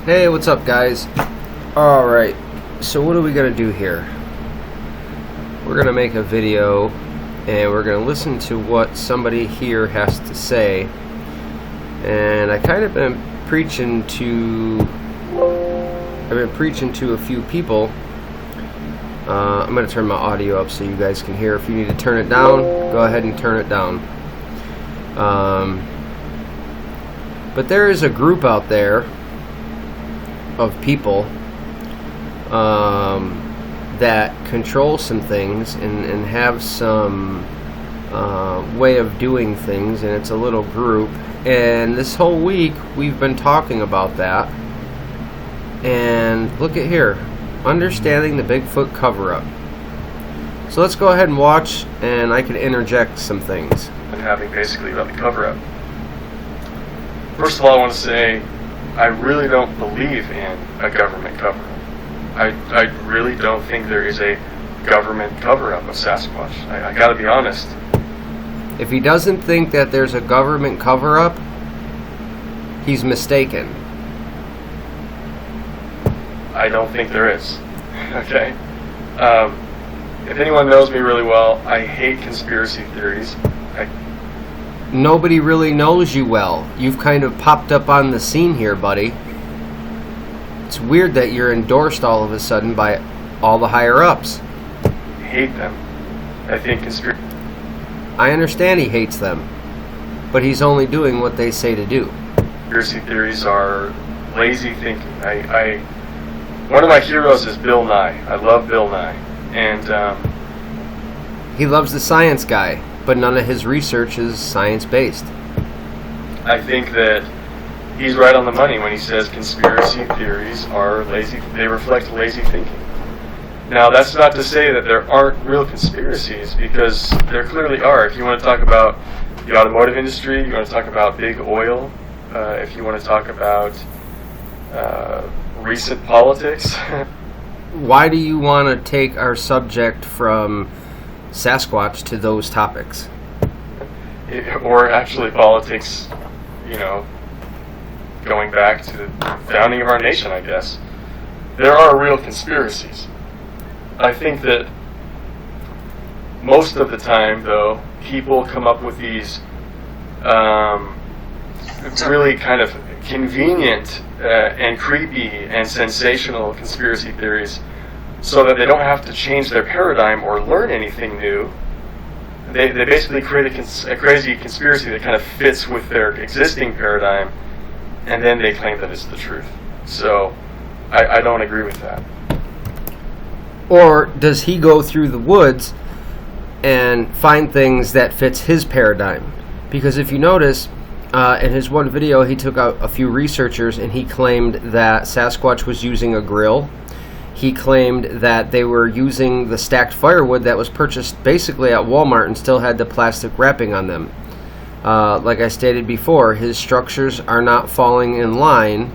Hey, what's up, guys? Alright, so what are we gonna do here? We're gonna make a video and we're gonna listen to what somebody here has to say. And I kind of been preaching to a few people. I'm gonna turn my audio up so you guys can hear. If you need to turn it down, go ahead and turn it down. But there is a group out there of people that control some things and have some way of doing things, and it's a little group. And this whole week we've been talking about that. And look at here, understanding the Bigfoot cover-up. So let's go ahead and watch, and I can interject some things. And having basically about the cover-up. First of all, I want to say I really don't believe in a government cover-up. I really don't think there is a government cover-up of Sasquatch. I gotta be honest. If he doesn't think that there's a government cover-up, he's mistaken. I don't think there is. Okay? If anyone knows me really well, I hate conspiracy theories. Nobody really knows you well. You've kind of popped up on the scene here, buddy. It's weird that you're endorsed all of a sudden by all the higher-ups. Hate them. I think I understand he hates them, but he's only doing what they say to do. Conspiracy theories are lazy thinking. One of my heroes is Bill Nye. I love Bill Nye. And he loves the science guy, but none of his research is science-based. I think that he's right on the money when he says conspiracy theories are lazy. They reflect lazy thinking. Now, that's not to say that there aren't real conspiracies, because there clearly are. If you want to talk about the automotive industry, you want to talk about big oil, if you want to talk about recent politics. Why do you want to take our subject from Sasquatch to those topics? Or actually politics, going back to the founding of our nation, I guess. There are real conspiracies. I think that most of the time, though, people come up with these really kind of convenient and creepy and sensational conspiracy theories so that they don't have to change their paradigm or learn anything new. They basically create a crazy conspiracy that kind of fits with their existing paradigm, and then they claim that it's the truth. So I don't agree with that. Or does he go through the woods and find things that fits his paradigm? Because if you notice, in his one video, he took out a few researchers and he claimed that Sasquatch was using a grill. He claimed that they were using the stacked firewood that was purchased basically at Walmart and still had the plastic wrapping on them. Like I stated before, his structures are not falling in line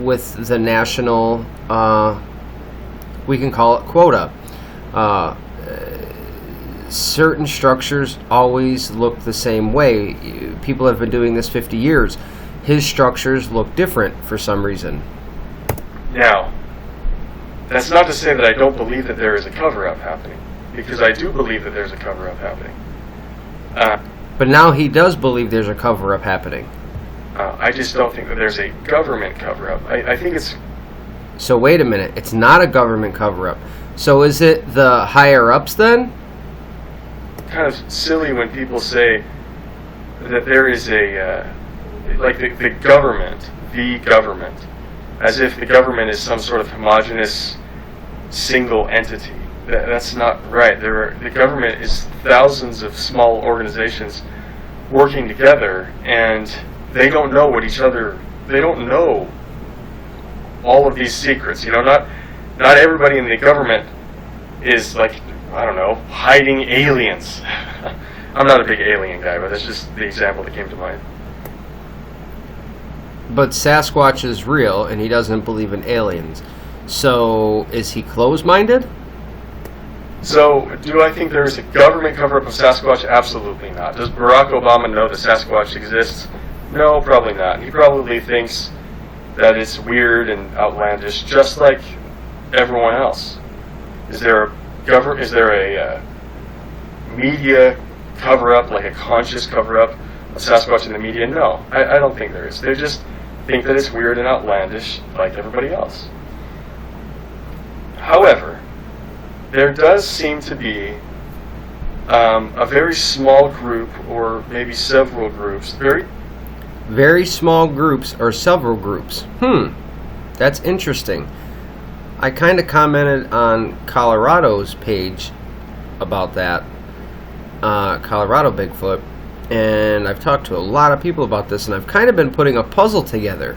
with the national, we can call it quota. Certain structures always look the same way. People have been doing this 50 years. His structures look different for some reason. Now, that's not to say that I don't believe that there is a cover-up happening, because I do believe that there's a cover-up happening. But now he does believe there's a cover-up happening. I just don't think that there's a government cover-up. I think it's... So wait a minute, it's not a government cover-up. So is it the higher-ups then? Kind of silly when people say that there is a like the government, as if the government is some sort of homogeneous single entity. That's not right. The government is thousands of small organizations working together, and they don't know they don't know all of these secrets. Not everybody in the government is like, I don't know, hiding aliens. I'm not a big alien guy, but that's just the example that came to mind. But Sasquatch is real, and he doesn't believe in aliens. So, is he closed-minded? So, do I think there is a government cover-up of Sasquatch? Absolutely not. Does Barack Obama know that Sasquatch exists? No, probably not. He probably thinks that it's weird and outlandish, just like everyone else. Is there a media cover-up, like a conscious cover-up of Sasquatch in the media? No, I don't think there is. They just think that it's weird and outlandish like everybody else. However, there does seem to be a very small group, or maybe several groups, very small groups or several groups. That's interesting. I kind of commented on Colorado's page about that, Colorado Bigfoot, and I've talked to a lot of people about this, and I've kind of been putting a puzzle together.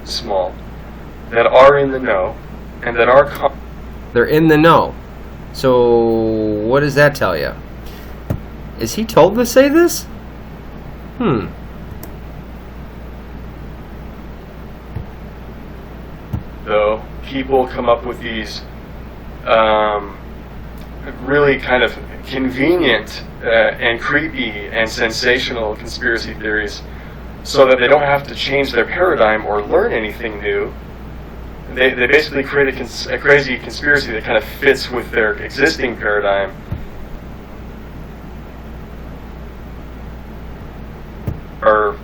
Small, that are in the know, and that are they're in the know. So what does that tell you? Is he told to say this? Though people come up with these really kind of convenient and creepy and sensational conspiracy theories, so that they don't have to change their paradigm or learn anything new. They basically create a crazy conspiracy that kind of fits with their existing paradigm. Are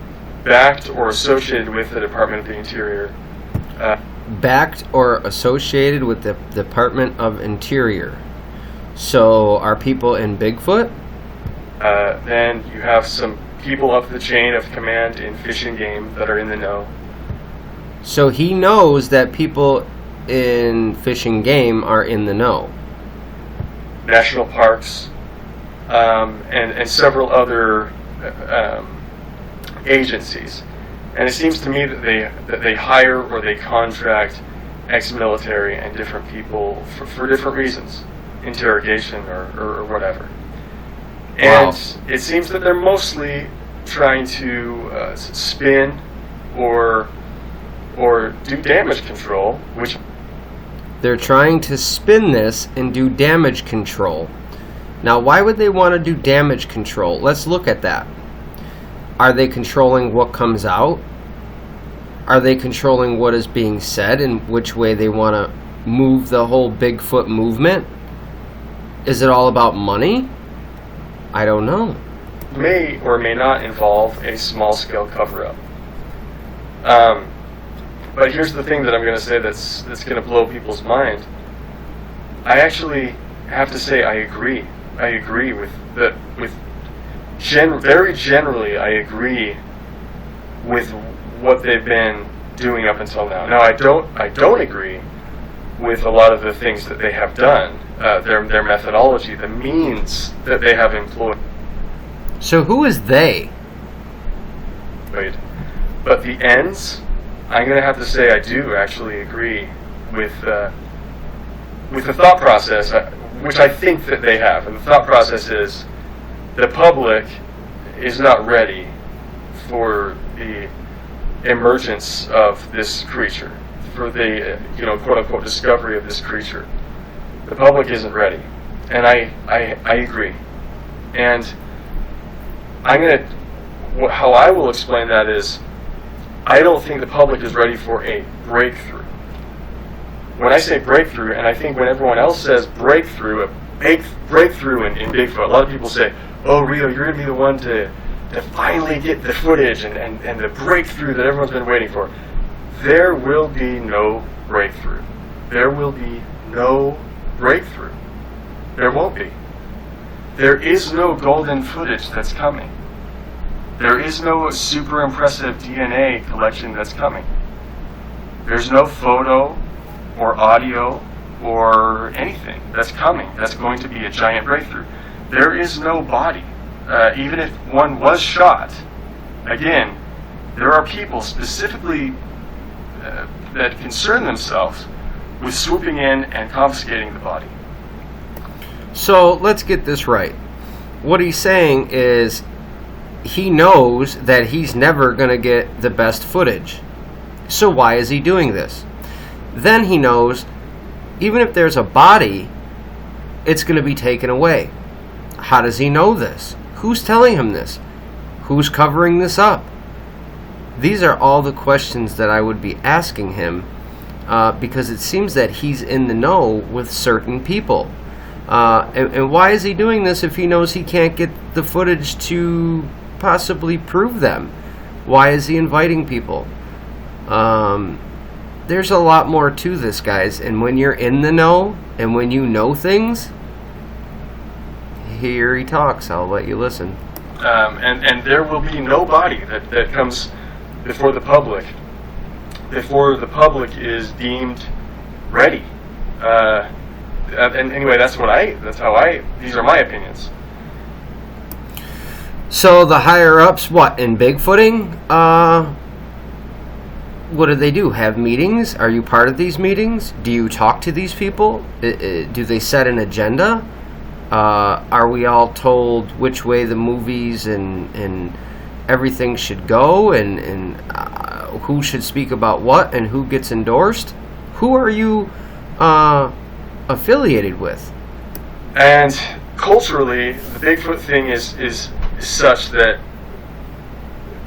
backed or associated with the Department of the Interior. Backed or associated with the Department of Interior. So are people in Bigfoot? Then you have some people up the chain of command in Fish and Game that are in the know. So he knows that people in Fish and Game are in the know. National parks, and several other agencies. And it seems to me that they hire or they contract ex-military and different people for different reasons, interrogation or whatever. And it seems that they're mostly trying to spin or do damage control, which they're trying to spin this and do damage control. Now, why would they want to do damage control? Let's look at that. Are they controlling what comes out? Are they controlling what is being said and which way they want to move the whole Bigfoot movement? Is it all about money? I don't know. May or may not involve a small-scale cover-up. But here's the thing that I'm going to say that's going to blow people's mind. I actually have to say I agree. I agree very generally, I agree with what they've been doing up until now. Now, I don't agree with a lot of the things that they have done, their methodology, the means that they have employed. So who is they? But the ends, I'm going to have to say I do actually agree with the thought process, which I think that they have. And the thought process is the public is not ready for the emergence of this creature, for the quote-unquote discovery of this creature. The public isn't ready. And I agree. And how I will explain that is, I don't think the public is ready for a breakthrough. When I say breakthrough, and I think when everyone else says breakthrough, a big breakthrough in Bigfoot, a lot of people say, oh, Rio, you're going to be the one to finally get the footage and the breakthrough that everyone's been waiting for. There will be no breakthrough. There will be no breakthrough. There won't be. There is no golden footage that's coming. There is no super impressive DNA collection that's coming. There's no photo or audio or anything that's coming that's going to be a giant breakthrough. There is no body. Even if one was shot, again, there are people specifically that concern themselves with swooping in and confiscating the body. So let's get this right. What he's saying is he knows that he's never going to get the best footage. So why is he doing this? Then he knows even if there's a body, it's going to be taken away. How does he know this? Who's telling him this? Who's covering this up? These are all the questions that I would be asking him, because it seems that he's in the know with certain people. And why is he doing this if he knows he can't get the footage to possibly prove them? Why is he inviting people? There's a lot more to this, guys. And when you're in the know and when you know things, here he talks. I'll let you listen. And there will be no body that comes before the public is deemed ready. And anyway, these are my opinions. So the higher ups, what, in Bigfooting? What do they do? Have meetings? Are you part of these meetings? Do you talk to these people? Do they set an agenda? Are we all told which way the movies and everything should go, and who should speak about what, and who gets endorsed? Who are you affiliated with? And culturally, the Bigfoot thing is such that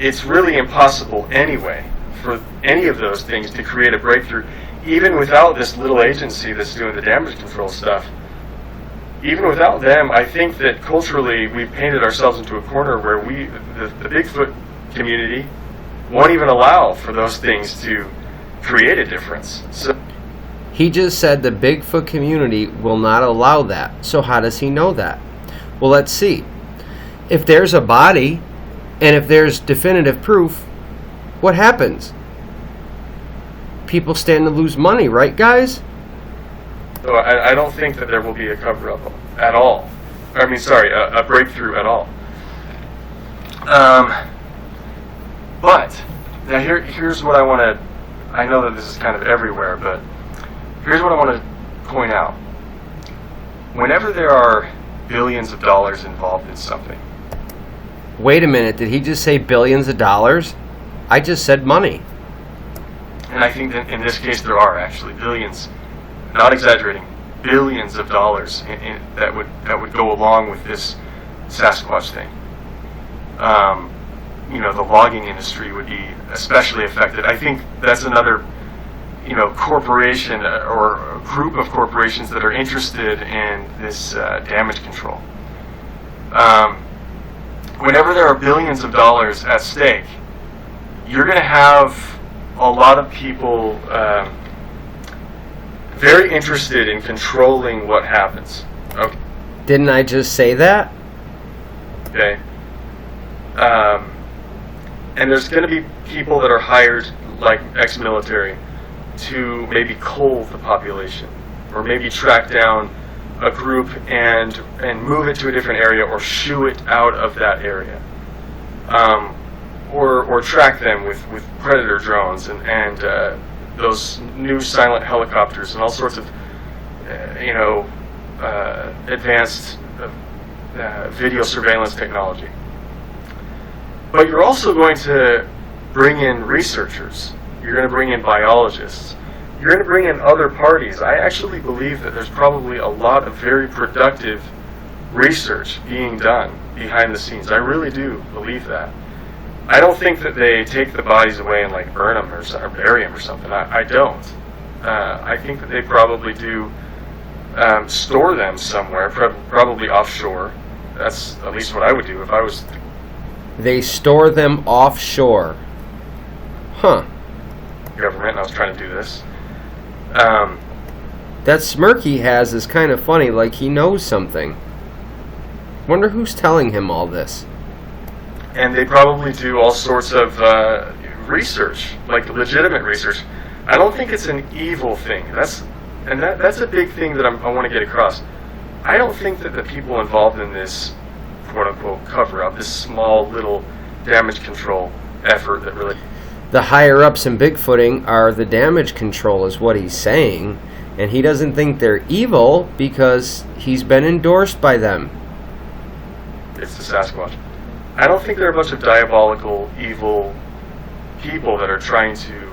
it's really impossible anyway for any of those things to create a breakthrough, even without this little agency that's doing the damage control stuff. Even without them, I think that culturally we've painted ourselves into a corner where the Bigfoot community won't even allow for those things to create a difference. So he just said the Bigfoot community will not allow that. So how does he know that? Well, let's see. If there's a body and if there's definitive proof, what happens? People stand to lose money, right, guys? So I don't think that there will be a cover-up at all. I mean, sorry, a breakthrough at all. But now here's what I want to. I know that this is kind of everywhere, but here's what I want to point out. Whenever there are billions of dollars involved in something. Wait a minute, did he just say billions of dollars? I just said money. And I think that in this case there are actually billions, not exaggerating, billions of dollars that would go along with this Sasquatch thing. The logging industry would be especially affected. I think that's another, corporation or a group of corporations that are interested in this damage control. Whenever there are billions of dollars at stake, you're going to have a lot of people very interested in controlling what happens. Okay. Didn't I just say that? Okay. And there's going to be people that are hired, like ex-military, to maybe cull the population, or maybe track down a group and move it to a different area, or shoo it out of that area, or track them with predator drones and those new silent helicopters and all sorts of advanced video surveillance technology. But you're also going to bring in researchers. You're going to bring in biologists. You're going to bring in other parties. I actually believe that there's probably a lot of very productive research being done behind the scenes. I really do believe that. I don't think that they take the bodies away and burn them or bury them or something. I don't. I think that they probably do store them somewhere, probably offshore. That's at least what I would do if I was. They store them offshore. Huh. Government, and I was trying to do this. That smirk he has is kind of funny, like he knows something. Wonder who's telling him all this. And they probably do all sorts of research, like legitimate research. I don't think it's an evil thing. That's a big thing that I want to get across. I don't think that the people involved in this quote-unquote cover-up, this small little damage control effort that really... The higher-ups in Bigfooting are the damage control is what he's saying, and he doesn't think they're evil because he's been endorsed by them. It's the Sasquatch. I don't think they're a bunch of diabolical, evil people that are trying to,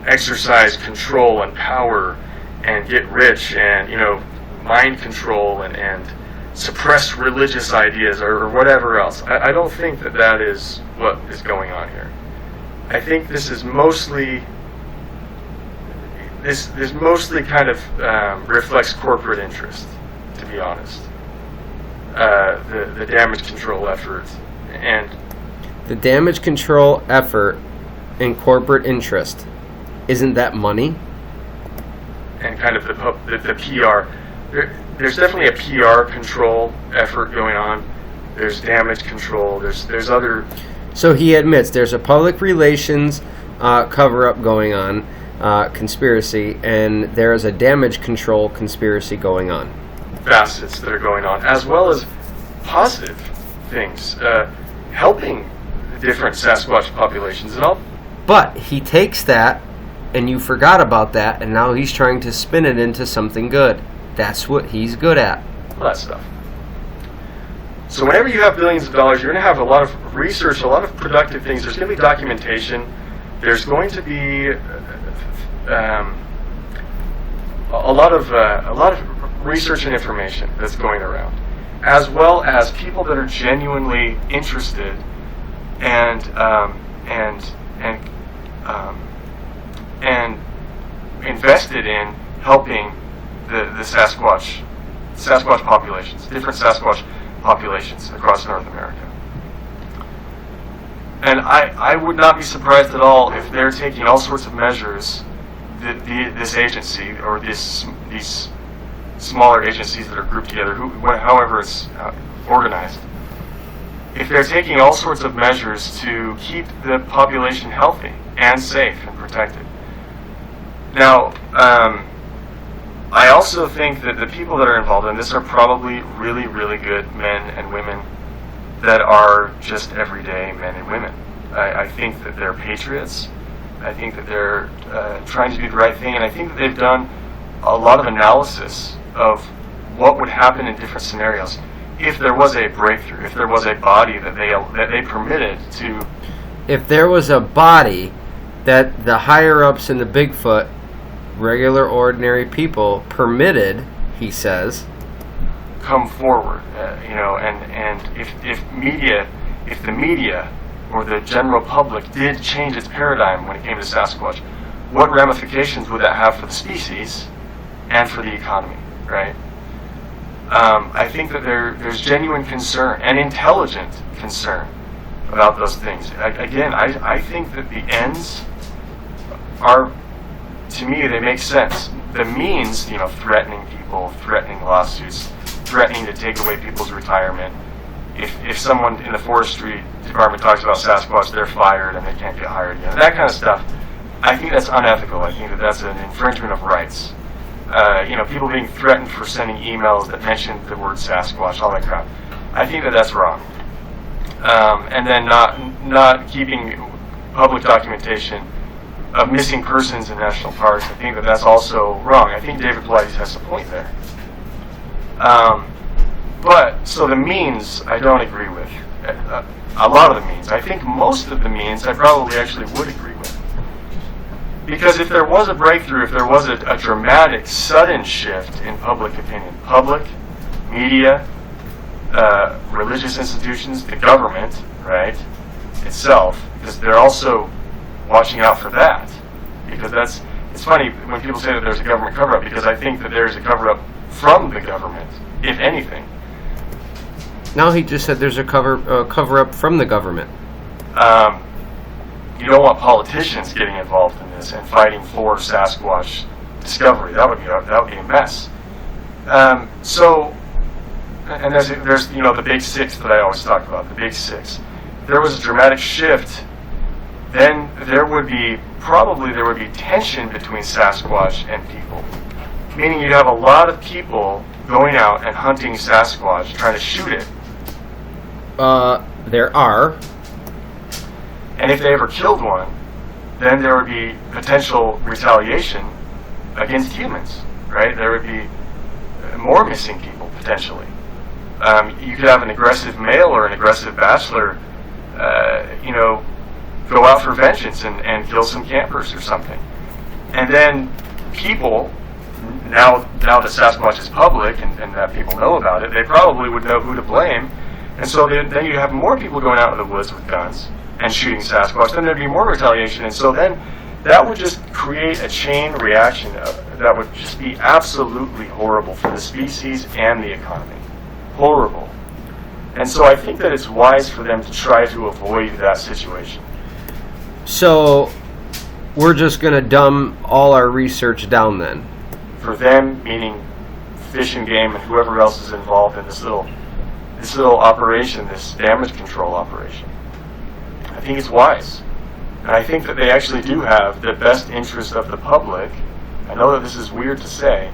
exercise control and power and get rich and, mind control and suppress religious ideas or whatever else. I don't think that is what is going on here. I think this is mostly kind of reflects corporate interest, to be honest. The damage control effort and the damage control effort and corporate interest, isn't that money? And kind of the PR. There's definitely a PR control effort going on. There's damage control. There's other. So he admits there's a public relations cover-up going on, conspiracy, and there is a damage control conspiracy going on. Facets that are going on, as well as positive things, helping different Sasquatch populations and all. But he takes that, and you forgot about that, and now he's trying to spin it into something good. That's what he's good at. All that stuff. So whenever you have billions of dollars, you're going to have a lot of research, a lot of productive things. There's going to be documentation. There's going to be a lot of research and information that's going around, as well as people that are genuinely interested and invested in helping the Sasquatch populations, different Sasquatch populations across North America. And I would not be surprised at all if they're taking all sorts of measures, this agency or these smaller agencies that are grouped together, however it's organized, if they're taking all sorts of measures to keep the population healthy and safe and protected. Now, I also think that the people that are involved in this are probably really, really good men and women that are just everyday men and women. I think that they're patriots. I think that they're trying to do the right thing, and I think that they've done a lot of analysis of what would happen in different scenarios if there was a breakthrough, if there was a body that they permitted to. If there was a body that the higher-ups in the Bigfoot, regular, ordinary people, permitted, he says, come forward, and if the media or the general public did change its paradigm when it came to Sasquatch, what ramifications would that have for the species and for the economy, right? I think that there's genuine concern and intelligent concern about those things. I think that the ends are, to me, they make sense. The means, threatening people, threatening lawsuits, threatening to take away people's retirement. If someone in the forestry department talks about Sasquatch, they're fired and they can't get hired again. That kind of stuff, I think that's unethical. I think that that's an infringement of rights. People being threatened for sending emails that mention the word Sasquatch, all that crap. I think that that's wrong. And then not keeping public documentation of missing persons in national parks. I think that that's also wrong. I think David Pilates has a point there. So the means, I don't agree with. A lot of the means. I think most of the means I probably actually would agree with. Because if there was a breakthrough, if there was a dramatic, sudden shift in public opinion, public, media, religious institutions, the government, right, itself, because they're also watching out for that. Because it's funny when people say that there's a government cover-up, because I think that there's a cover-up from the government, if anything. Now he just said there's a cover-up from the government. You don't want politicians getting involved in this and fighting for Sasquatch discovery. That would be a mess. And there's the big six that I always talk about, the big six. If there was a dramatic shift, then there would be tension between Sasquatch and people. Meaning you'd have a lot of people going out and hunting Sasquatch, trying to shoot it. There are. And if they ever killed one, then there would be potential retaliation against humans, right? There would be more missing people, potentially. You could have an aggressive male or an aggressive bachelor, go out for vengeance and kill some campers or something. And then people now that Sasquatch is public and that people know about it, they probably would know who to blame. And so then you have more people going out in the woods with guns and shooting Sasquatch. Then there'd be more retaliation. And so then that would just create a chain reaction that would just be absolutely horrible for the species and the economy. Horrible. And so I think that it's wise for them to try to avoid that situation. So we're just going to dumb all our research down then? For them, meaning Fish and Game and whoever else is involved in this little operation, this damage control operation. I think it's wise. And I think that they actually do have the best interest of the public. I know that this is weird to say,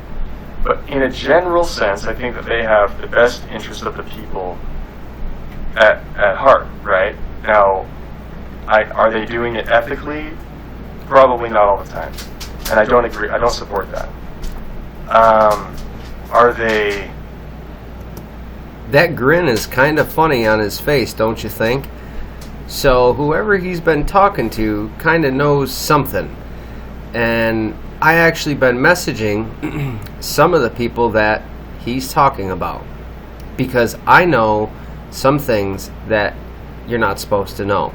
but in a general sense, I think that they have the best interest of the people at heart, right? Now, are they doing it ethically? Probably not all the time. And I don't agree. I don't support that. Are they... That grin is kind of funny on his face, don't you think? So whoever he's been talking to kind of knows something. And I actually been messaging some of the people that he's talking about, because I know some things that you're not supposed to know.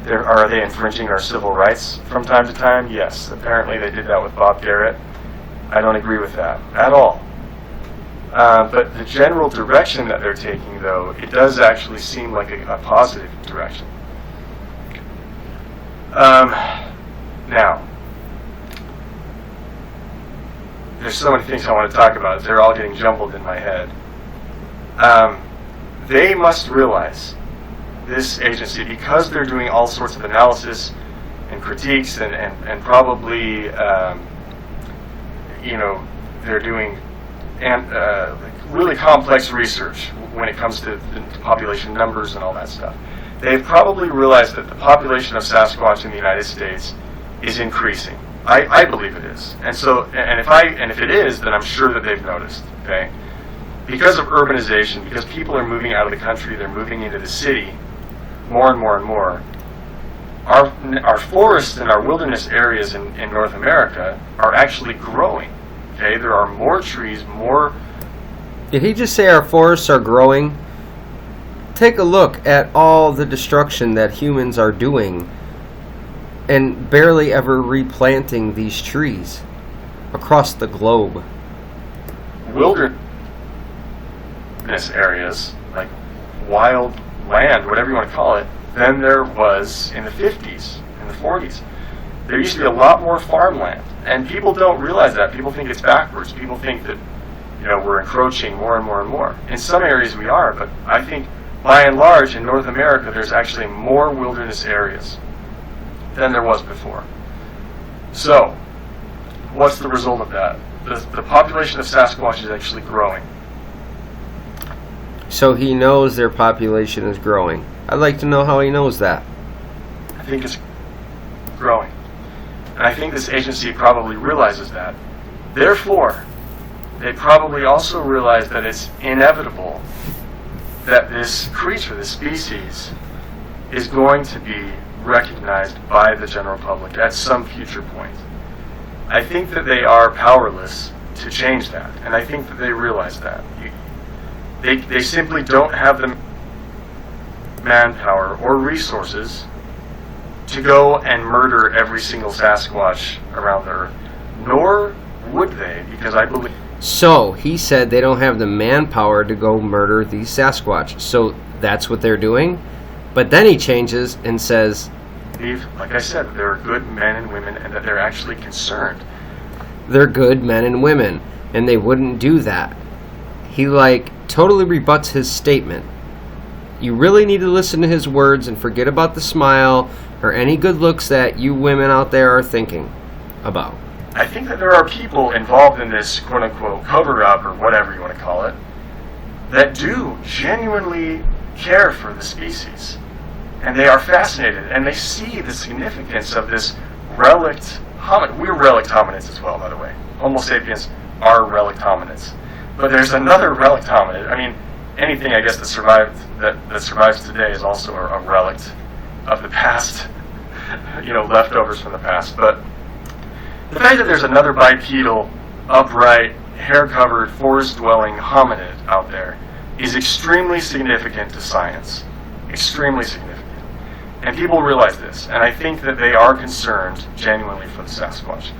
Are they infringing our civil rights from time to time? Yes. Apparently they did that with Bob Garrett. I don't agree with that at all. But the general direction that they're taking, though, it does actually seem like a positive direction. Now, there's so many things I want to talk about. They're all getting jumbled in my head. They must realize, this agency, because they're doing all sorts of analysis and critiques and probably, they're doing really complex research when it comes to population numbers and all that stuff. They've probably realized that the population of Sasquatch in the United States is increasing. I believe it is. And so, and if it is, then I'm sure that they've noticed, okay? Because of urbanization, because people are moving out of the country, they're moving into the city more and more and more. Our forests and our wilderness areas in North America are actually growing. Okay, there are more trees, more... Did he just say our forests are growing? Take a look at all the destruction that humans are doing and barely ever replanting these trees across the globe. Wilderness areas, like wild land, whatever you want to call it, than there was in the 50s, in the 40s. There used to be a lot more farmland, and people don't realize that. People think it's backwards. People think that, we're encroaching more and more and more. In some areas we are, but I think by and large in North America there's actually more wilderness areas than there was before. So, what's the result of that? The population of Sasquatch is actually growing. So he knows their population is growing. I'd like to know how he knows that. I think it's growing. And I think this agency probably realizes that. Therefore, they probably also realize that it's inevitable that this creature, this species, is going to be recognized by the general public at some future point. I think that they are powerless to change that, and I think that they realize that. They simply don't have the manpower or resources to go and murder every single Sasquatch around the earth. Nor would they, because I believe... So, he said they don't have the manpower to go murder these Sasquatch. So, that's what they're doing? But then he changes and says... Like I said, they're good men and women, and that they're actually concerned. They're good men and women, and they wouldn't do that. He, totally rebuts his statement. You really need to listen to his words and forget about the smile or any good looks that you women out there are thinking about. I think that there are people involved in this quote-unquote cover-up, or whatever you want to call it, that do genuinely care for the species. And they are fascinated, and they see the significance of this relict hominid. We're relict hominids as well, by the way. Homo sapiens are relict hominids. But there's another relict hominid. I mean, anything, I guess, that survives today is also a relict of the past, leftovers from the past. But The fact that there's another bipedal, upright, hair-covered, forest-dwelling hominid out there is extremely significant to science. Extremely significant. And people realize this, and I think that they are concerned genuinely for the Sasquatch.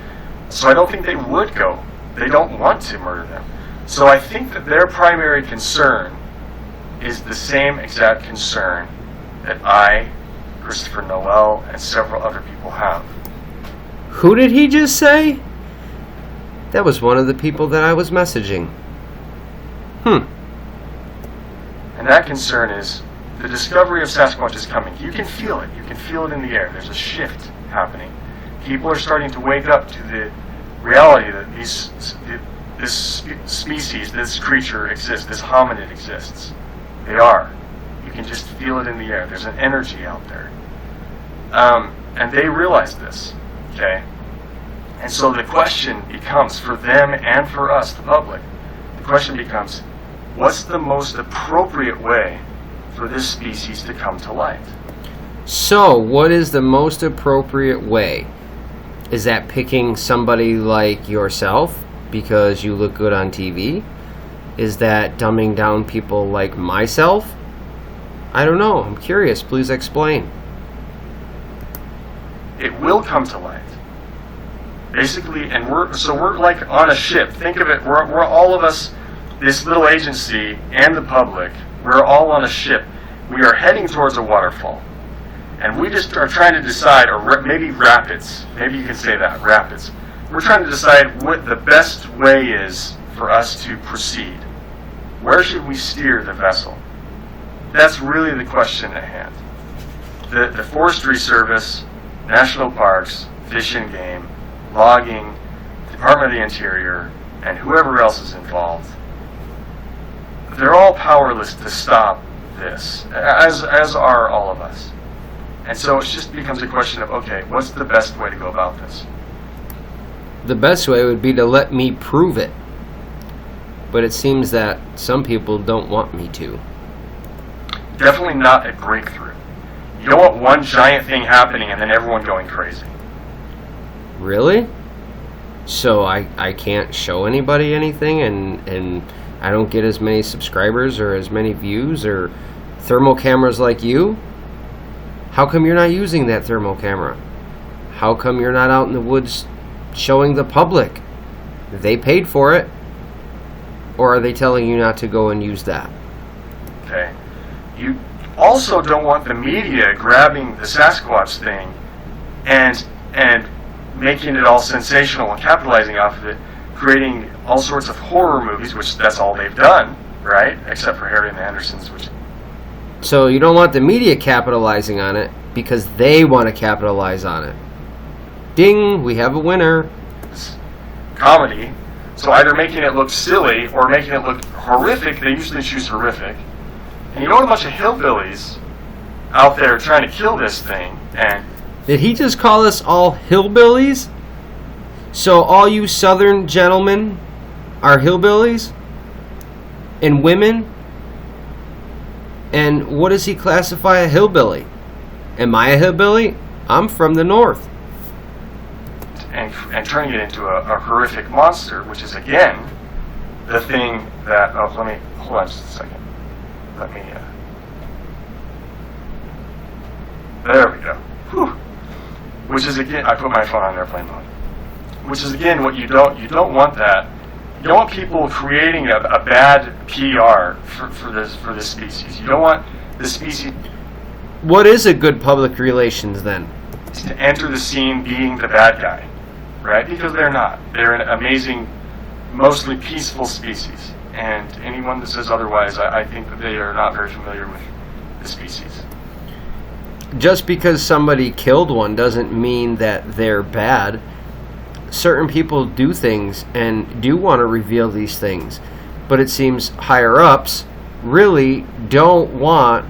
So I don't think they would go. They don't want to murder them. So I think that their primary concern is the same exact concern that I, Christopher Noel, and several other people have. Who did he just say? That was one of the people that I was messaging. And that concern is the discovery of Sasquatch is coming. You can feel it. You can feel it in the air. There's a shift happening. People are starting to wake up to the reality that this species, this creature exists, this hominid exists. They are. You can just feel it in the air. There's an energy out there. And they realize this. Okay? And so the question becomes, for them and for us, the public, the question becomes, what's the most appropriate way for this species to come to light? So, what is the most appropriate way? Is that picking somebody like yourself because you look good on TV? Is that dumbing down people like myself? I don't know. I'm curious. Please explain. It will come to light. Basically, and we're like on a ship. Think of it, we're all of us, this little agency and the public, we're all on a ship. We are heading towards a waterfall. And we just are trying to decide, or maybe rapids, maybe you can say that, rapids. We're trying to decide what the best way is for us to proceed. Where should we steer the vessel? That's really the question at hand. The Forestry Service, National Parks, Fish and Game, Logging, Department of the Interior, and whoever else is involved, they're all powerless to stop this, as are all of us. And so it just becomes a question of, okay, what's the best way to go about this? The best way would be to let me prove it. But it seems that some people don't want me to. Definitely not a breakthrough. You don't want one giant thing happening and then everyone going crazy. Really? So I can't show anybody anything and I don't get as many subscribers or as many views or thermal cameras like you? How come you're not using that thermal camera? How come you're not out in the woods showing the public? They paid for it. Or are they telling you not to go and use that? Okay. You also don't want the media grabbing the Sasquatch thing and making it all sensational and capitalizing off of it, creating all sorts of horror movies, which that's all they've done, right? Except for Harry and the Andersons, which... So you don't want the media capitalizing on it because they want to capitalize on it. Ding, we have a winner. Comedy. So either making it look silly or making it look horrific. They usually choose horrific. And you know, a bunch of hillbillies out there trying to kill this thing. And did he just call us all hillbillies? So all you southern gentlemen are hillbillies? And women? And what does he classify a hillbilly? Am I a hillbilly? I'm from the north. And turning it into a horrific monster, which is, again, the thing that... Oh, let me... Hold on just a second. Let me... There we go. Whew. Which is, again... I put my phone on airplane mode. Which is, again, what you don't want that. You don't want people creating a bad PR for this species. You don't want the species... What is a good public relations, then? To enter the scene being the bad guy. Right? Because they're not. They're an amazing, mostly peaceful species. And anyone that says otherwise, I think that they are not very familiar with the species. Just because somebody killed one doesn't mean that they're bad. Certain people do things and do want to reveal these things. But it seems higher-ups really don't want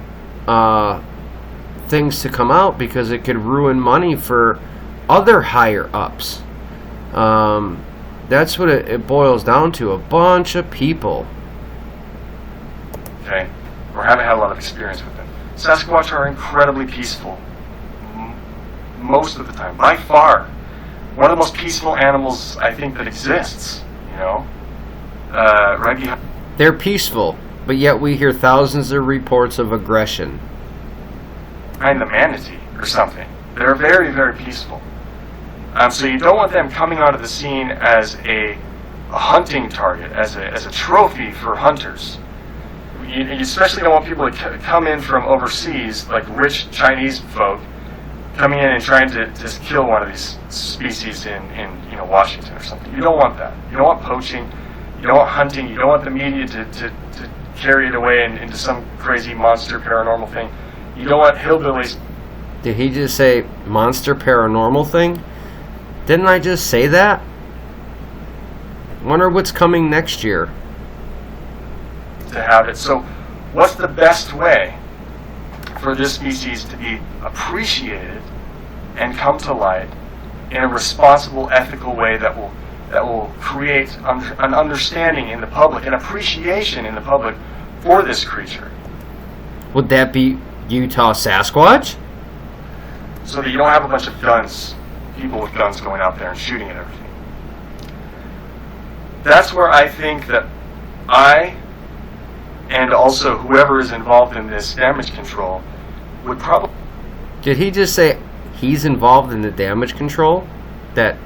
things to come out because it could ruin money for other higher-ups. That's what it boils down to. A bunch of people. Okay? Or haven't had a lot of experience with them. Sasquatch are incredibly peaceful. Most of the time. By far. one of the most peaceful animals I think that exists. Right behind. They're peaceful, but yet we hear thousands of reports of aggression. Behind the manatee or something. They're very, very peaceful. So you don't want them coming onto the scene as a hunting target, as a trophy for hunters. You especially don't want people to come in from overseas, like rich Chinese folk, coming in and trying to just kill one of these species in Washington or something. You don't want that. You don't want poaching. You don't want hunting. You don't want the media to carry it away into some crazy monster paranormal thing. You don't want hillbillies. Did he just say monster paranormal thing? Didn't I just say that? Wonder what's coming next year. To have it. So what's the best way for this species to be appreciated and come to light in a responsible, ethical way that will create an understanding in the public, an appreciation in the public for this creature? Would that be Utah Sasquatch? So that you don't have a bunch of guns, people with guns going out there and shooting at everything. That's where I think that I, and also whoever is involved in this damage control, would probably... Did he just say he's involved in the damage control? That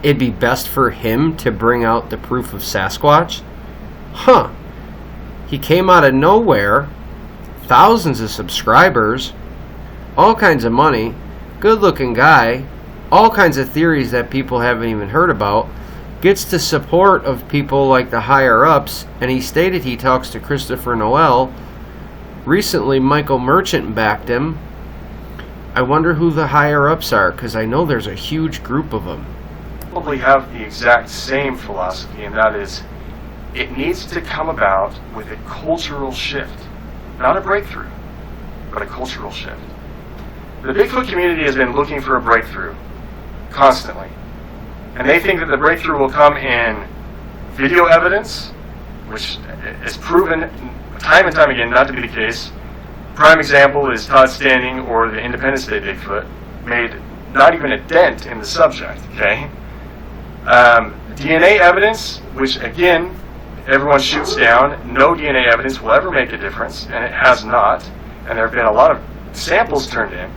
it'd be best for him to bring out the proof of Sasquatch? Huh. He came out of nowhere, thousands of subscribers, all kinds of money, good-looking guy, all kinds of theories that people haven't even heard about, gets the support of people like the higher-ups, and he stated he talks to Christopher Noel. Recently, Michael Merchant backed him. I wonder who the higher-ups are, because I know there's a huge group of them. Probably have the exact same philosophy, and that is, it needs to come about with a cultural shift. Not a breakthrough, but a cultural shift. The Bigfoot community has been looking for a breakthrough constantly. And they think that the breakthrough will come in video evidence, which is proven time and time again not to be the case. Prime example is Todd Standing or the Independence Day Bigfoot, made not even a dent in the subject, okay? DNA evidence, which again, everyone shoots down. No DNA evidence will ever make a difference, and it has not. And there have been a lot of samples turned in.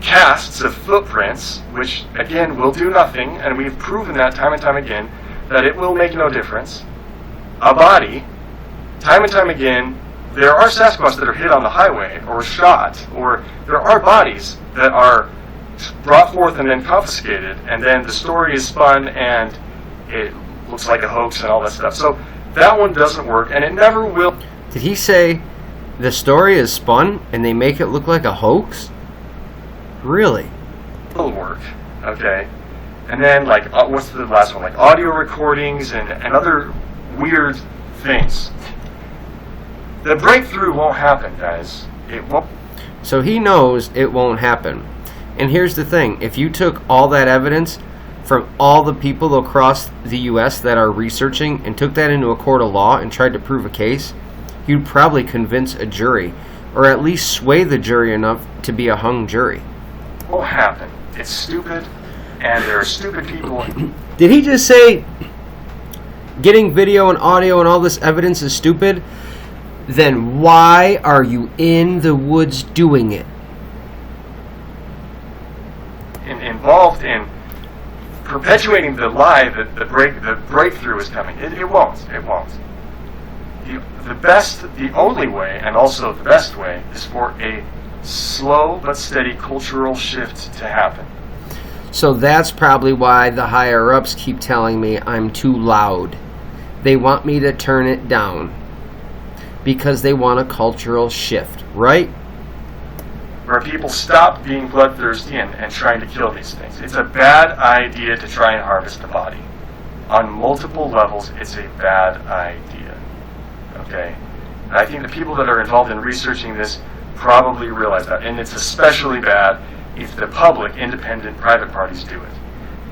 Casts of footprints, which again will do nothing, and we've proven that time and time again, that it will make no difference. A body, time and time again, there are Sasquatch that are hit on the highway or shot, or there are bodies that are brought forth and then confiscated, and then the story is spun and it looks like a hoax and all that stuff. So that one doesn't work, and it never will. Did he say the story is spun and they make it look like a hoax? Really? Will work, okay. And then, like, what's the last one? Like audio recordings and other weird things. The breakthrough won't happen, guys. It won't. So he knows it won't happen. And here's the thing. If you took all that evidence from all the people across the U.S. that are researching and took that into a court of law and tried to prove a case, you'd probably convince a jury, or at least sway the jury enough to be a hung jury. Won't happen. It's stupid, and there are stupid people. Did he just say getting video and audio and all this evidence is stupid? Then why are you in the woods doing it? Involved in perpetuating the lie that the breakthrough is coming. It won't. It won't. The only way, and also the best way, is for a slow but steady cultural shift to happen. So that's probably why the higher-ups keep telling me I'm too loud. They want me to turn it down. Because they want a cultural shift, right? Where people stop being bloodthirsty and trying to kill these things. It's a bad idea to try and harvest the body. On multiple levels, it's a bad idea. Okay? And I think the people that are involved in researching this probably realize that. And it's especially bad if the public, independent, private parties do it.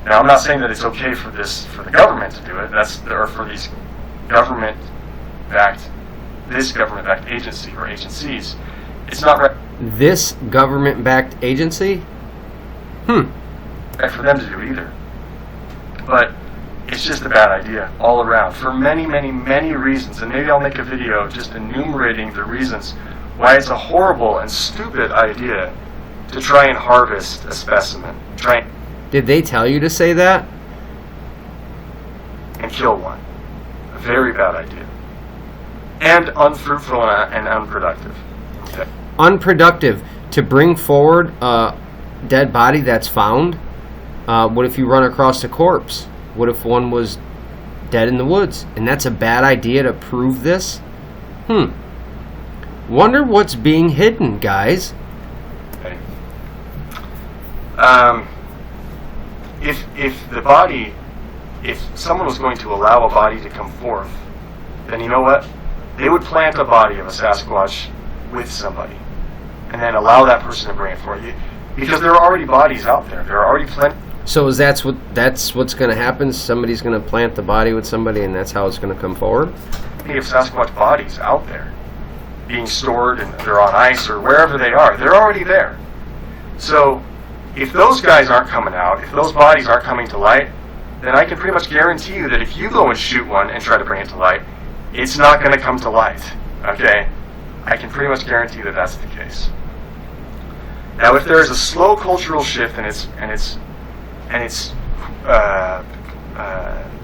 Now, I'm not saying that it's okay for the government to do it. Or for these government-backed agency or agencies. It's not right. This government-backed agency? And for them to do either. But it's just a bad idea all around for many, many, many reasons. And maybe I'll make a video just enumerating the reasons why it's a horrible and stupid idea to try and harvest a specimen. Did they tell you to say that? And kill one. A very bad idea. And unfruitful and unproductive. Okay. Unproductive. To bring forward a dead body that's found? What if you run across a corpse? What if one was dead in the woods? And that's a bad idea to prove this? Wonder what's being hidden, guys. Okay. If someone was going to allow a body to come forth, then you know what? They would plant a body of a Sasquatch with somebody, and then allow that person to bring it forth. Because there are already bodies out there. There are already plenty. So that's what's going to happen? Somebody's going to plant the body with somebody, and that's how it's going to come forward? Plenty of Sasquatch bodies out there, being stored, and they're on ice or wherever they are. They're already there. So if those guys aren't coming out, if those bodies aren't coming to light, then I can pretty much guarantee you that if you go and shoot one and try to bring it to light, it's not going to come to light. Okay? I can pretty much guarantee that that's the case. Now, if there is a slow cultural shift and it's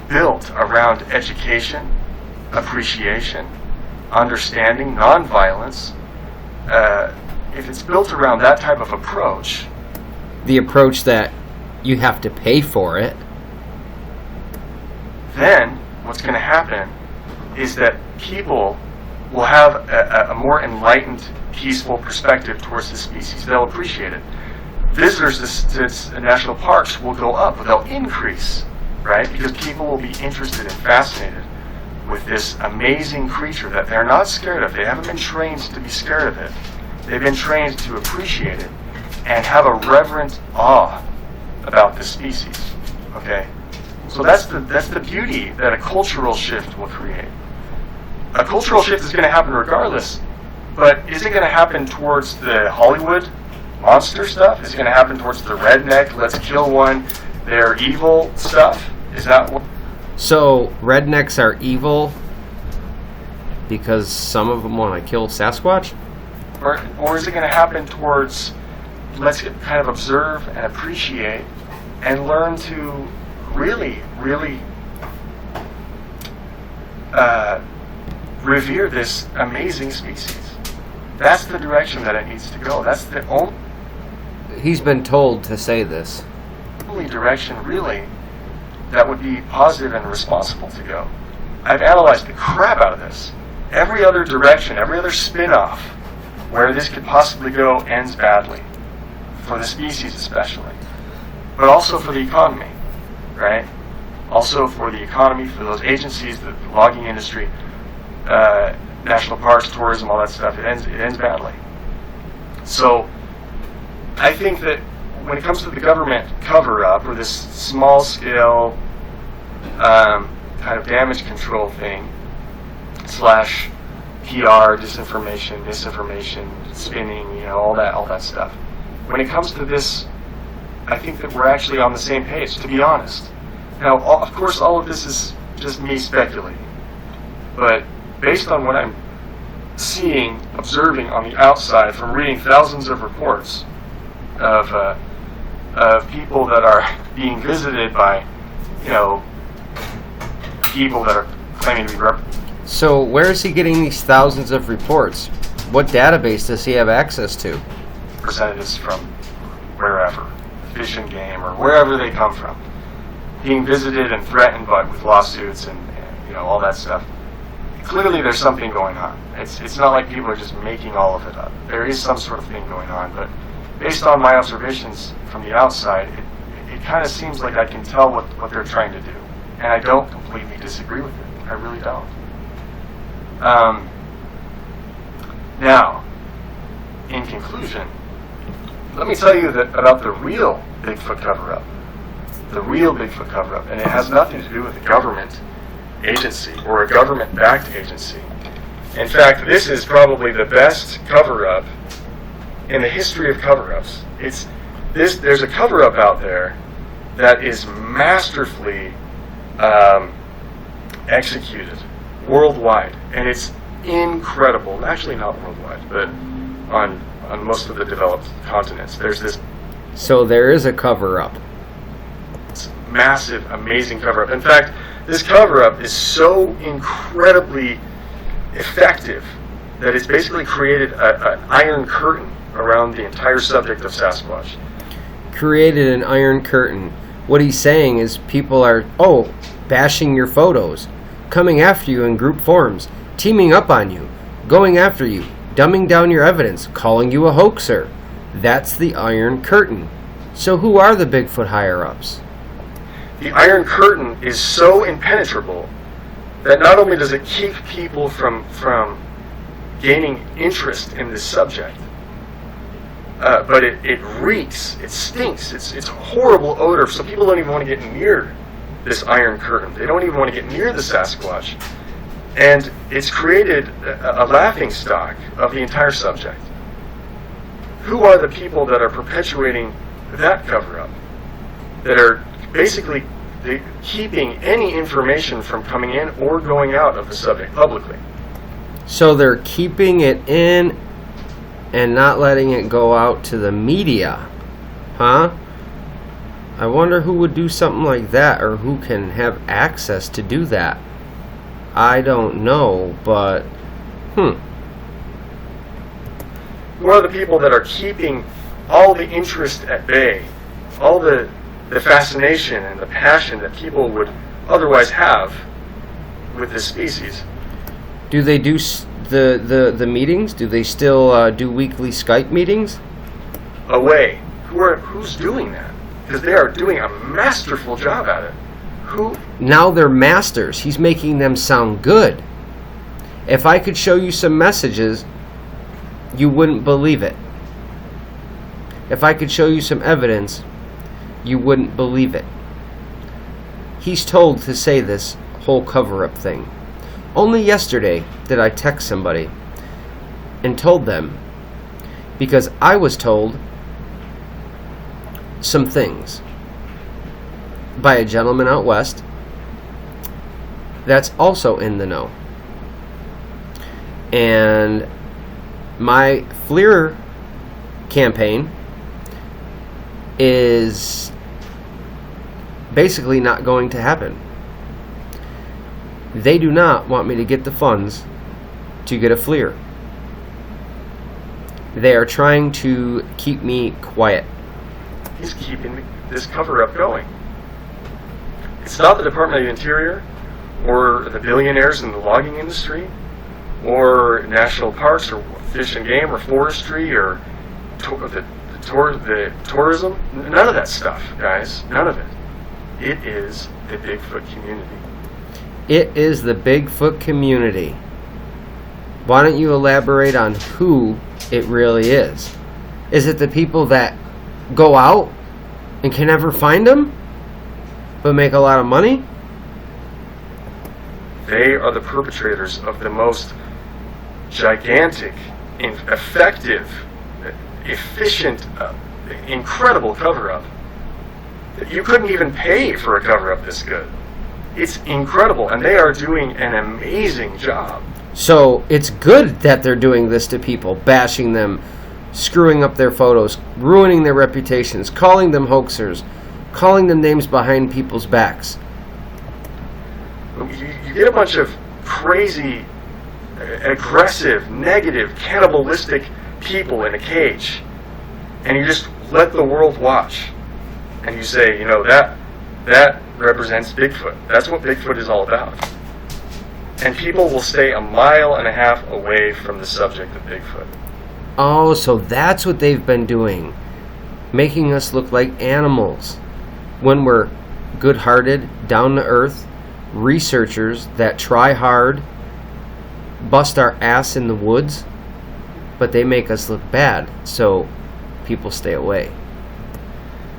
built around education, appreciation, understanding, nonviolence, if it's built around that type of approach, the approach that you have to pay for it, then what's going to happen is that people will have a more enlightened, peaceful perspective towards the species. They'll appreciate it. Visitors to national parks will go up, they'll increase, right? Because people will be interested and fascinated with this amazing creature that they're not scared of. They haven't been trained to be scared of it. They've been trained to appreciate it and have a reverent awe about the species. Okay? So that's the beauty that a cultural shift will create. A cultural shift is going to happen regardless, but is it going to happen towards the Hollywood monster stuff? Is it going to happen towards the redneck, let's kill one, they're evil stuff? Is that what? So rednecks are evil because some of them want to kill Sasquatch? Or is it going to happen towards, let's kind of observe and appreciate and learn to really, really revere this amazing species? That's the direction that it needs to go. That's the only... He's been told to say this. Only direction, really, that would be positive and responsible to go. I've analyzed the crap out of this. Every other direction, every other spin-off where this could possibly go ends badly. For the species especially. But also for the economy, right? Also for the economy, for those agencies, the logging industry, national parks, tourism, all that stuff, it ends badly. So I think that when it comes to the government cover-up or this small-scale kind of damage control thing / PR, disinformation, misinformation, spinning, all that stuff. When it comes to this, I think that we're actually on the same page, to be honest. Now, of course, all of this is just me speculating, but based on what I'm seeing, observing on the outside from reading thousands of reports of people that are being visited by, people that are claiming to be So where is he getting these thousands of reports? What database does he have access to? Representatives from wherever, Fish and Game or wherever they come from, being visited and threatened with lawsuits and all that stuff. Clearly there's something going on. It's not like people are just making all of it up. There is some sort of thing going on, but based on my observations from the outside, it kind of seems like I can tell what they're trying to do. And I don't completely disagree with it. I really don't. Now, in conclusion, let me tell you about the real Bigfoot cover-up. The real Bigfoot cover-up. And it has nothing to do with a government agency or a government-backed agency. In fact, this is probably the best cover-up in the history of cover-ups. there's a cover-up out there that is masterfully executed worldwide, and it's incredible. Actually, not worldwide, but on most of the developed continents. There's this. So there is a cover-up. Massive, amazing cover-up. In fact, this cover-up is so incredibly effective that it's basically created an iron curtain around the entire subject of Sasquatch. Created an iron curtain. What he's saying is people are, bashing your photos, coming after you in group forums, teaming up on you, going after you, dumbing down your evidence, calling you a hoaxer. That's the iron curtain. So who are the Bigfoot higher-ups? The iron curtain is so impenetrable that not only does it keep people from gaining interest in this subject, but it reeks, it stinks, it's a horrible odor, so people don't even want to get near this iron curtain. They don't even want to get near the Sasquatch. And it's created a laughingstock of the entire subject. Who are the people that are perpetuating that cover-up? That are basically keeping any information from coming in or going out of the subject publicly. So they're keeping it in and not letting it go out to the media, huh? I wonder who would do something like that, or who can have access to do that. I don't know, but Who are the people that are keeping all the interest at bay, all the fascination and the passion that people would otherwise have with this species? Do they do the meetings? Do they still do weekly Skype meetings? Away. Who's doing that? Because they are doing a masterful job at it. Who? Now they're masters. He's making them sound good. If I could show you some messages, you wouldn't believe it. If I could show you some evidence, you wouldn't believe it. He's told to say this whole cover-up thing. Only yesterday did I text somebody and told them, because I was told some things by a gentleman out west that's also in the know. And my FLIR campaign is basically not going to happen. They do not want me to get the funds to get a FLIR. They are trying to keep me quiet. He's keeping this cover-up going. It's not the Department of the Interior or the billionaires in the logging industry or national parks or fish and game or forestry or the tourism. None of that stuff, guys. None of it. It is the Bigfoot community. It is the Bigfoot community. Why don't you elaborate on who it really is? Is it the people that go out and can never find them but make a lot of money? They are the perpetrators of the most gigantic, effective, efficient, incredible cover-up. You couldn't even pay for a cover-up this good. It's incredible, and they are doing an amazing job. So it's good that they're doing this to people, bashing them, screwing up their photos, ruining their reputations, calling them hoaxers, calling them names behind people's backs. You get a bunch of crazy, aggressive, negative, cannibalistic people in a cage, and you just let the world watch, and you say, that represents Bigfoot. That's what Bigfoot is all about. And people will stay 1.5 miles away from the subject of Bigfoot. Oh, so that's what they've been doing. Making us look like animals. When we're good-hearted, down-to-earth researchers that try hard, bust our ass in the woods, but they make us look bad, so people stay away.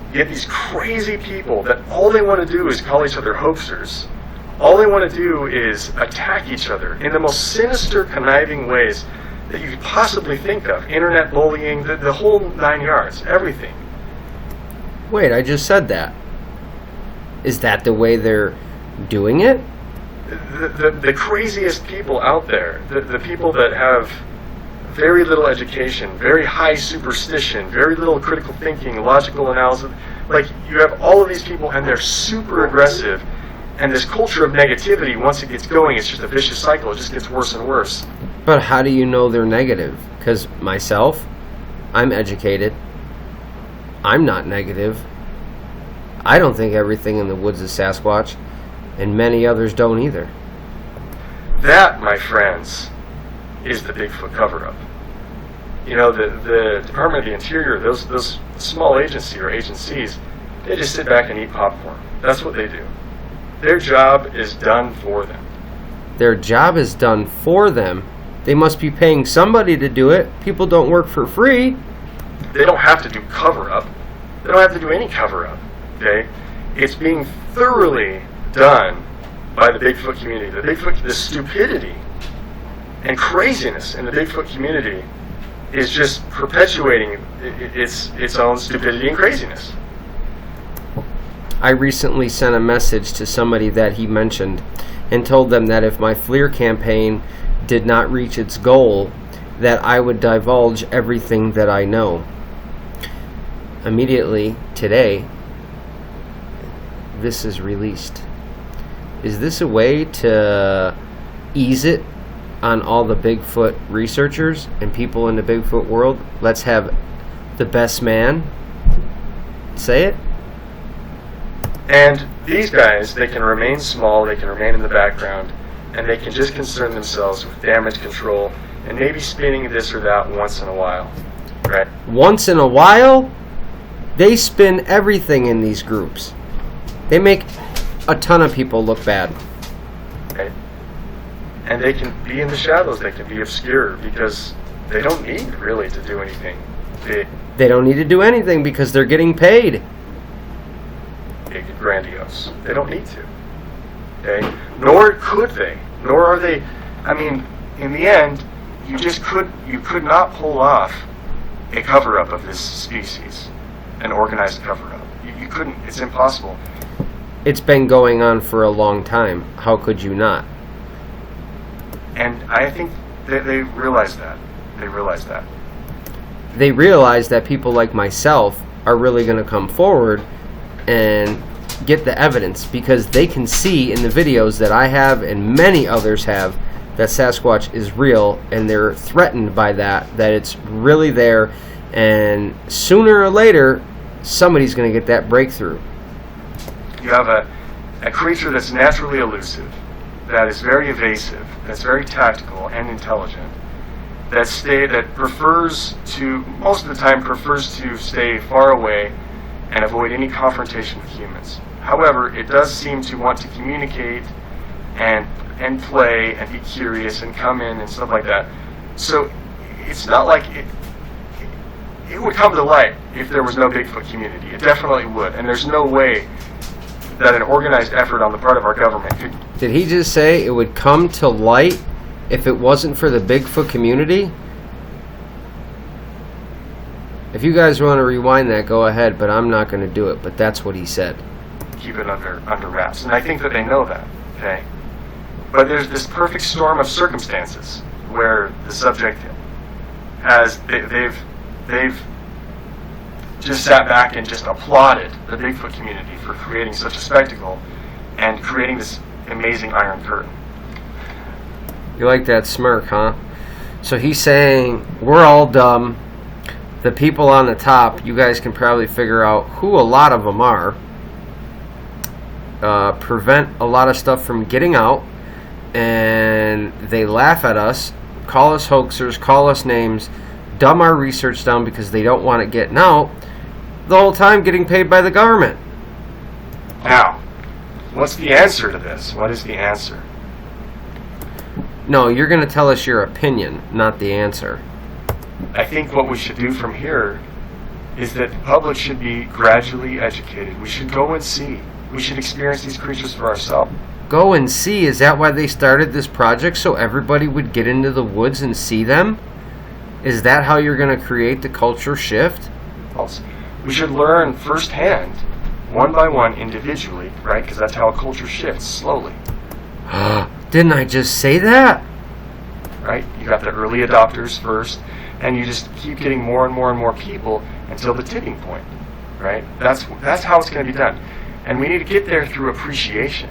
You get these crazy people that all they want to do is call each other hoaxers. All they want to do is attack each other in the most sinister, conniving ways that you could possibly think of. Internet bullying, the whole 9 yards, everything. Wait, I just said that. Is that the way they're doing it? The craziest people out there, the people that have very little education, very high superstition, very little critical thinking, logical analysis, like you have all of these people and they're super aggressive, and this culture of negativity, once it gets going, it's just a vicious cycle. It just gets worse and worse. But how do you know they're negative? Because myself, I'm educated. I'm not negative. I don't think everything in the woods is Sasquatch, and many others don't either. That, my friends, is the Bigfoot cover-up. You know, the Department of the Interior, those small agency or agencies, they just sit back and eat popcorn. That's what they do. Their job is done for them. Their job is done for them. They must be paying somebody to do it. People don't work for free. They don't have to do cover-up. They don't have to do any cover-up. Okay? It's being thoroughly done by the Bigfoot community. The stupidity and craziness in the Bigfoot community is just perpetuating its own stupidity and craziness. I recently sent a message to somebody that he mentioned and told them that if my FLIR campaign did not reach its goal, that I would divulge everything that I know. Immediately today, this is released. Is this a way to ease it on all the Bigfoot researchers and people in the Bigfoot world? Let's have the best man say it. And these guys, they can remain small, they can remain in the background, and they can just concern themselves with damage control and maybe spinning this or that once in a while. Right? Once in a while? They spin everything in these groups. They make a ton of people look bad. Right? And they can be in the shadows, they can be obscure, because they don't need really to do anything big. They don't need to do anything because they're getting paid. Big and grandiose. They don't need to. Okay? Nor could they. Nor are they. I mean, in the end, you could not pull off a cover-up of this species, an organized cover-up. You couldn't. It's impossible. It's been going on for a long time. How could you not? And I think that they realize that. They realize that. They realize that people like myself are really going to come forward and get the evidence, because they can see in the videos that I have and many others have that Sasquatch is real, and they're threatened by that it's really there, and sooner or later somebody's going to get that breakthrough. You have a creature that's naturally elusive, that is very evasive, that's very tactical and intelligent, that prefers to, most of the time, prefers to stay far away and avoid any confrontation with humans. However, it does seem to want to communicate and play and be curious and come in and stuff like that. So it's not like it would come to light if there was no Bigfoot community. It definitely would. And there's no way that an organized effort on the part of our government could... Did he just say it would come to light if it wasn't for the Bigfoot community? If you guys want to rewind that, go ahead, but I'm not going to do it. But that's what he said. Keep it under wraps. And I think that they know that, okay? But there's this perfect storm of circumstances where the subject has... They've just sat back and just applauded the Bigfoot community for creating such a spectacle and creating this amazing Iron Curtain. You like that smirk, huh? So he's saying, we're all dumb. The people on the top, you guys can probably figure out who a lot of them are. Prevent a lot of stuff from getting out. And they laugh at us, call us hoaxers, call us names, dumb our research down because they don't want it getting out, the whole time getting paid by the government. Now, what's the answer to this? What is the answer? No, you're going to tell us your opinion, not the answer. I think what we should do from here is that the public should be gradually educated. We should go and see. We should experience these creatures for ourselves. Go and see? Is that why they started this project, so everybody would get into the woods and see them? Is that how you're going to create the culture shift? We should learn firsthand, one by one, individually, right? Because that's how a culture shifts, slowly. Didn't I just say that? Right? You got the early adopters first, and you just keep getting more and more and more people until the tipping point, right? That's how it's going to be done. And we need to get there through appreciation,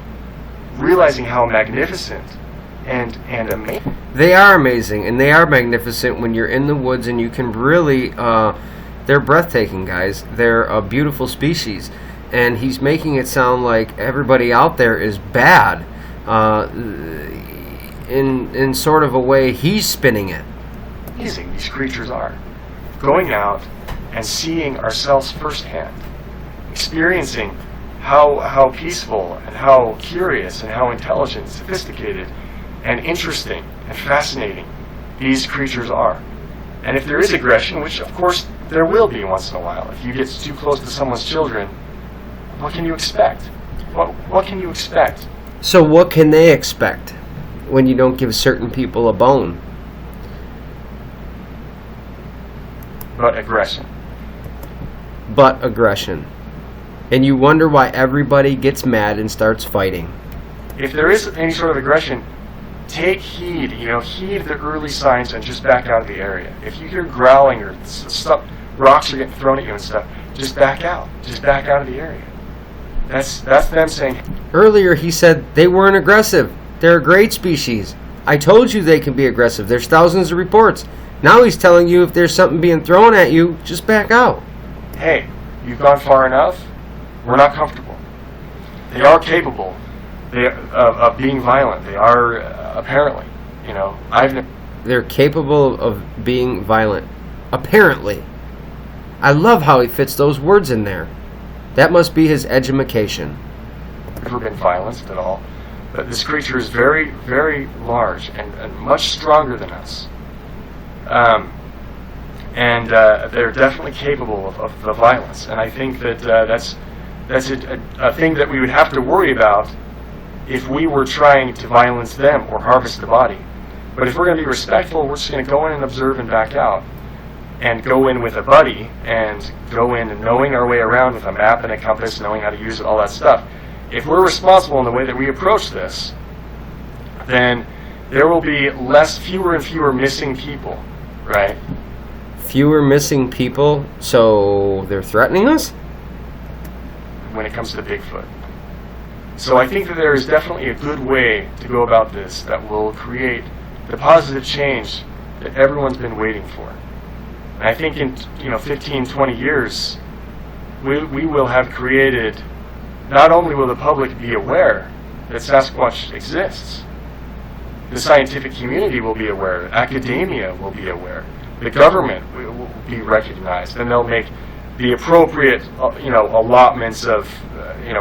realizing how magnificent and amazing. They are amazing, and they are magnificent when you're in the woods, and you can really, they're breathtaking, guys. They're a beautiful species, and he's making it sound like everybody out there is bad. In sort of a way he's spinning it. Amazing these creatures are. Going out and seeing ourselves firsthand, experiencing how peaceful and how curious and how intelligent, sophisticated and interesting and fascinating these creatures are. And if there is aggression, which of course there will be once in a while, if you get too close to someone's children, what can you expect? What can you expect? So what can they expect when you don't give certain people a bone? But aggression. But aggression. And you wonder why everybody gets mad and starts fighting. If there is any sort of aggression, take heed, heed the early signs and just back out of the area. If you hear growling or stuff, rocks are getting thrown at you and stuff, just back out. Just back out of the area. That's them saying. Earlier he said they weren't aggressive. They're a great species. I told you they can be aggressive. There's thousands of reports. Now he's telling you if there's something being thrown at you, just back out. Hey, you've gone far enough. We're not comfortable. They are capable of being violent. They are apparently, They're capable of being violent. Apparently. I love how he fits those words in there. That must be his edumacation. Never been violent at all. But this creature is very, very large and much stronger than us. They're definitely capable of the violence. And I think that that's a thing that we would have to worry about if we were trying to violence them or harvest the body. But if we're going to be respectful, we're just going to go in and observe and back out. And go in with a buddy and go in and knowing our way around with a map and a compass, knowing how to use it, all that stuff. If we're responsible in the way that we approach this, then there will be fewer and fewer missing people, right? Fewer missing people, so they're threatening us? When it comes to Bigfoot. So I think that there is definitely a good way to go about this that will create the positive change that everyone's been waiting for. And I think in 15, 20 years, we will have created. Not only will the public be aware that Sasquatch exists, the scientific community will be aware, academia will be aware, the government will be recognized, and they'll make the appropriate, allotments of,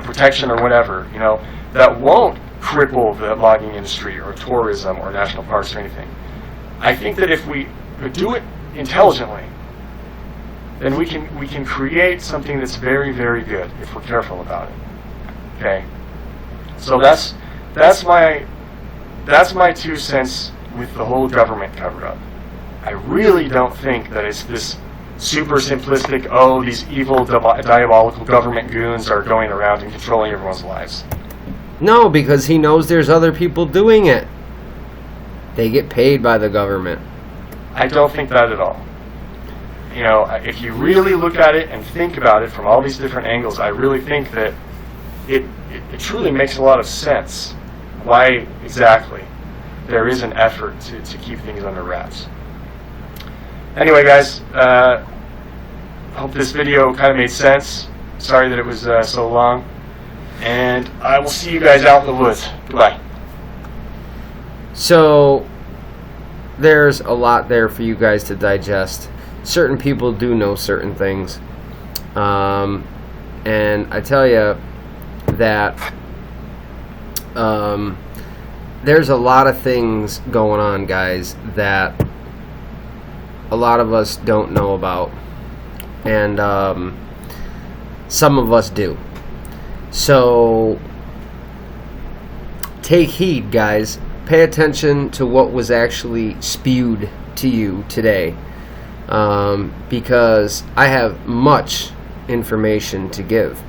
protection or whatever, that won't cripple the logging industry or tourism or national parks or anything. I think that if we do it intelligently, then we can create something that's very, very good if we're careful about it. Okay, so that's my 2 cents with the whole government cover-up. I really don't think that it's this super simplistic, these evil, diabolical government goons are going around and controlling everyone's lives. No, because he knows there's other people doing it. They get paid by the government. I don't think that at all. If you really look at it and think about it from all these different angles, I really think that it truly makes a lot of sense why exactly there is an effort to keep things under wraps. Anyway, guys, hope this video kind of made sense. Sorry that it was so long. And I will see you guys out in the woods. Goodbye. So, there's a lot there for you guys to digest. Certain people do know certain things. And I tell you that there's a lot of things going on, guys, that a lot of us don't know about. And some of us do. So, take heed, guys. Pay attention to what was actually spewed to you today. Because I have much information to give.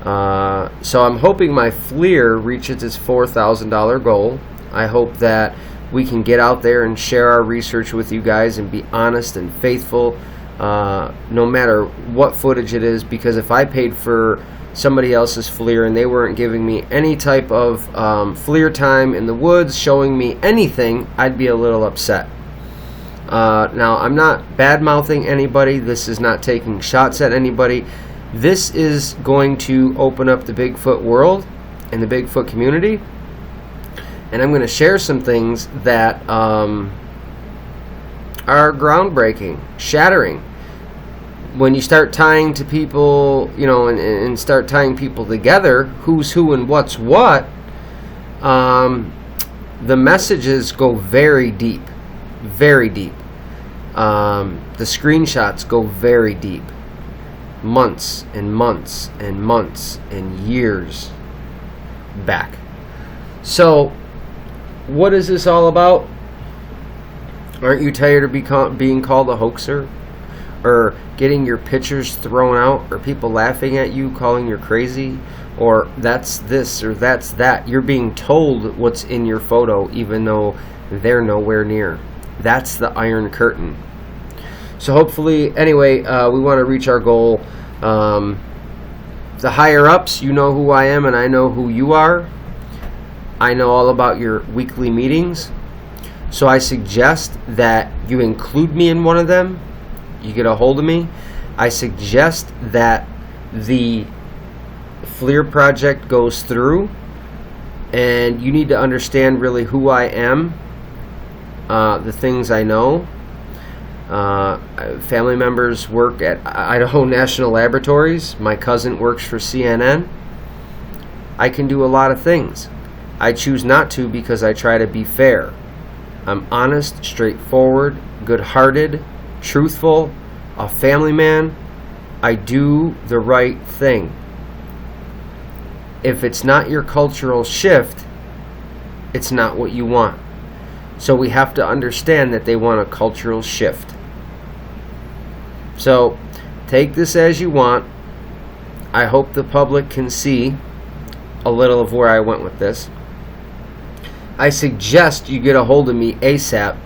So I'm hoping my FLIR reaches its $4,000 goal. I hope that we can get out there and share our research with you guys and be honest and faithful, no matter what footage it is, because if I paid for somebody else's FLIR and they weren't giving me any type of FLIR time in the woods, showing me anything, I'd be a little upset. Now, I'm not bad-mouthing anybody. This is not taking shots at anybody. This is going to open up the Bigfoot world and the Bigfoot community. And I'm going to share some things that are groundbreaking, shattering. When you start tying to people, you know, and start tying people together, who's who and what's what, the messages go very deep, very deep. The screenshots go very deep. Months and months and months and years back. So, what is this all about? Aren't you tired of being called a hoaxer? Or getting your pictures thrown out? Or people laughing at you, calling you crazy? Or that's this or that's that? You're being told what's in your photo even though they're nowhere near. That's the Iron Curtain. So hopefully, anyway, we want to reach our goal. The higher-ups, you know who I am and I know who you are. I know all about your weekly meetings. So I suggest that you include me in one of them. You get a hold of me. I suggest that the FLIR project goes through. And you need to understand really who I am. The things I know. Family members work at Idaho National Laboratories. My cousin works for CNN. I can do a lot of things. I choose not to because I try to be fair. I'm honest, straightforward, good-hearted, truthful, a family man. I do the right thing. If it's not your cultural shift, it's not what you want. So we have to understand that they want a cultural shift. So take this as you want. I hope the public can see a little of where I went with this. I suggest you get a hold of me ASAP.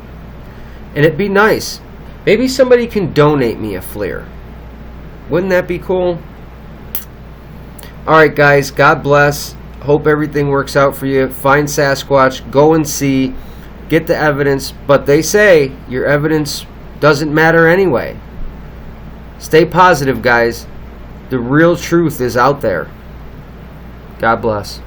And it'd be nice. Maybe somebody can donate me a FLIR. Wouldn't that be cool? Alright guys, God bless. Hope everything works out for you. Find Sasquatch. Go and see. Get the evidence. But they say your evidence doesn't matter anyway. Stay positive, guys. The real truth is out there. God bless.